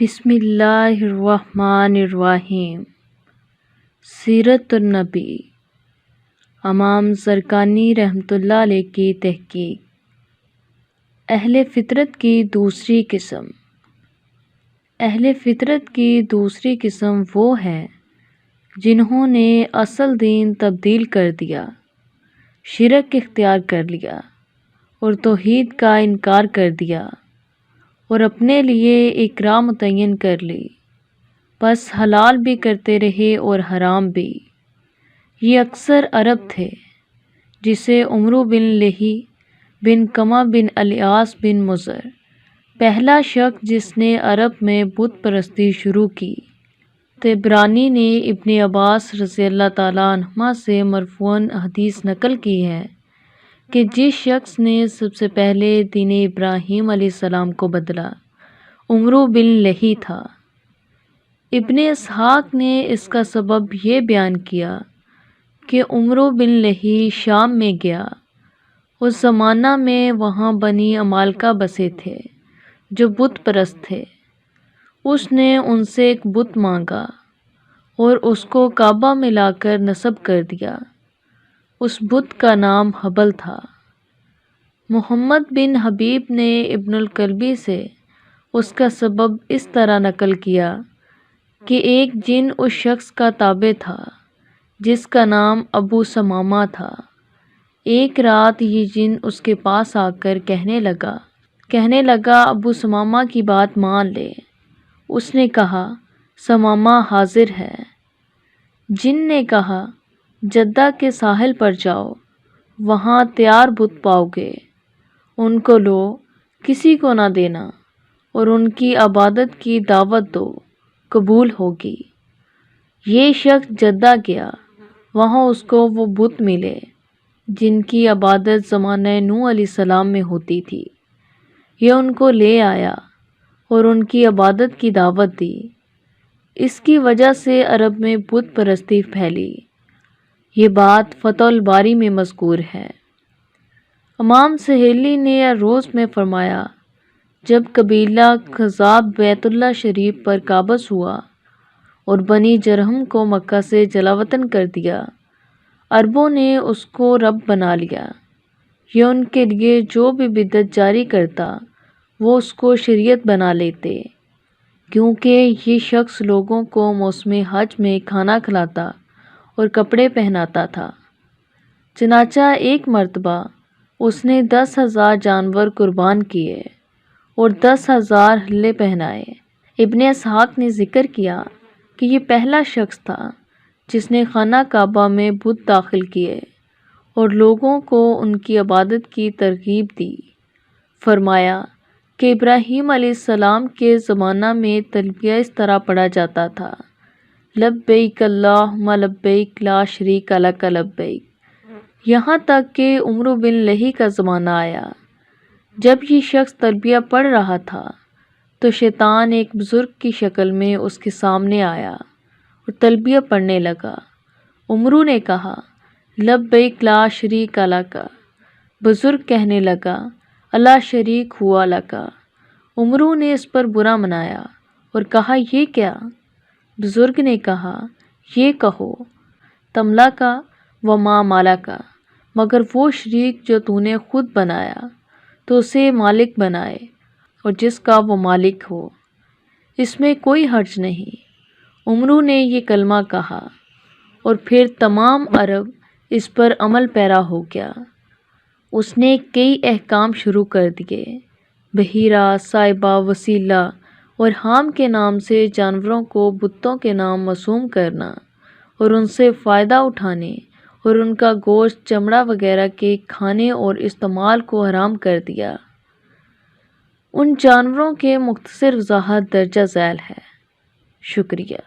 بسم اللہ الرحمن الرحیم۔ سیرت النبی امام زرقانی رحمۃ اللہ علیہ کی تحقیق۔ اہل فطرت کی دوسری قسم۔ اہل فطرت کی دوسری قسم وہ ہے جنہوں نے اصل دین تبدیل کر دیا، شرک اختیار کر لیا اور توحید کا انکار کر دیا اور اپنے لیے ایک راہ متعین کر لی، بس حلال بھی کرتے رہے اور حرام بھی۔ یہ اکثر عرب تھے، جسے عمرو بن لہی بن کما بن الیاس بن مضر، پہلا شخص جس نے عرب میں بت پرستی شروع کی۔ طبرانی نے ابن عباس رضی اللہ تعالیٰ عنہما سے مرفوعاً حدیث نقل کی ہے کہ جس شخص نے سب سے پہلے دین ابراہیم علیہ السلام کو بدلا، عمرو بن لہی تھا۔ ابن اسحاق نے اس کا سبب یہ بیان کیا کہ عمرو بن لہی شام میں گیا۔ اس زمانہ میں وہاں بنی عمالقہ بسے تھے جو بت پرست تھے۔ اس نے ان سے ایک بت مانگا اور اس کو کعبہ میں لا کر نصب کر دیا۔ اس بت کا نام حبل تھا۔ محمد بن حبیب نے ابن الکلبی سے اس کا سبب اس طرح نقل کیا کہ ایک جن اس شخص کا تابع تھا جس کا نام ابو ثمامہ تھا۔ ایک رات یہ جن اس کے پاس آ کر کہنے لگا ابو ثمامہ کی بات مان لے۔ اس نے کہا ثمامہ حاضر ہے۔ جن نے کہا جدہ کے ساحل پر جاؤ، وہاں تیار بت پاؤ گے، ان کو لو، کسی کو نہ دینا اور ان کی عبادت کی دعوت دو، قبول ہوگی۔ یہ شخص جدہ گیا، وہاں اس کو وہ بت ملے جن کی عبادت زمانہ نوح علیہ السلام میں ہوتی تھی۔ یہ ان کو لے آیا اور ان کی عبادت کی دعوت دی۔ اس کی وجہ سے عرب میں بت پرستی پھیلی۔ یہ بات فتح الباری میں مذکور ہے۔ امام سہیلی نے روز میں فرمایا، جب قبیلہ خزاعہ بیت اللہ شریف پر قابض ہوا اور بنی جرہم کو مکہ سے جلاوطن کر دیا، عربوں نے اس کو رب بنا لیا۔ یہ ان کے لیے جو بھی بدعت جاری کرتا وہ اس کو شریعت بنا لیتے، کیونکہ یہ شخص لوگوں کو موسم حج میں کھانا کھلاتا اور کپڑے پہناتا تھا۔ چنانچہ ایک مرتبہ اس نے 10,000 جانور قربان کیے اور 10,000 حلے پہنائے۔ ابن اسحاق نے ذکر کیا کہ یہ پہلا شخص تھا جس نے خانہ کعبہ میں بت داخل کیے اور لوگوں کو ان کی عبادت کی ترغیب دی۔ فرمایا کہ ابراہیم علیہ السلام کے زمانہ میں تلبیہ اس طرح پڑھا جاتا تھا، لبیک اللہم لبیک لا شریک لک لبیک، یہاں تک کہ عمرو بن لہی کا زمانہ آیا۔ جب یہ شخص تلبیہ پڑھ رہا تھا تو شیطان ایک بزرگ کی شکل میں اس کے سامنے آیا اور تلبیہ پڑھنے لگا۔ عمرو نے کہا لبیک لا شریک لک۔ بزرگ کہنے لگا الا شریک ہوا لک۔ عمرو نے اس پر برا منایا اور کہا یہ کیا؟ بزرگ نے کہا یہ کہو تملا کا وما مالا کا، مگر وہ شریک جو تو نے خود بنایا تو اسے مالک بنائے اور جس کا وہ مالک ہو، اس میں کوئی حرج نہیں۔ عمرو نے یہ کلمہ کہا اور پھر تمام عرب اس پر عمل پیرا ہو گیا۔ اس نے کئی احکام شروع کر دیے۔ بحیرہ، صائبہ، وسیلہ اور حام کے نام سے جانوروں کو بتوں کے نام موسوم کرنا اور ان سے فائدہ اٹھانے اور ان کا گوشت، چمڑا وغیرہ کے کھانے اور استعمال کو حرام کر دیا۔ ان جانوروں کے مختصر وضاحت درج ذیل ہے۔ شکریہ۔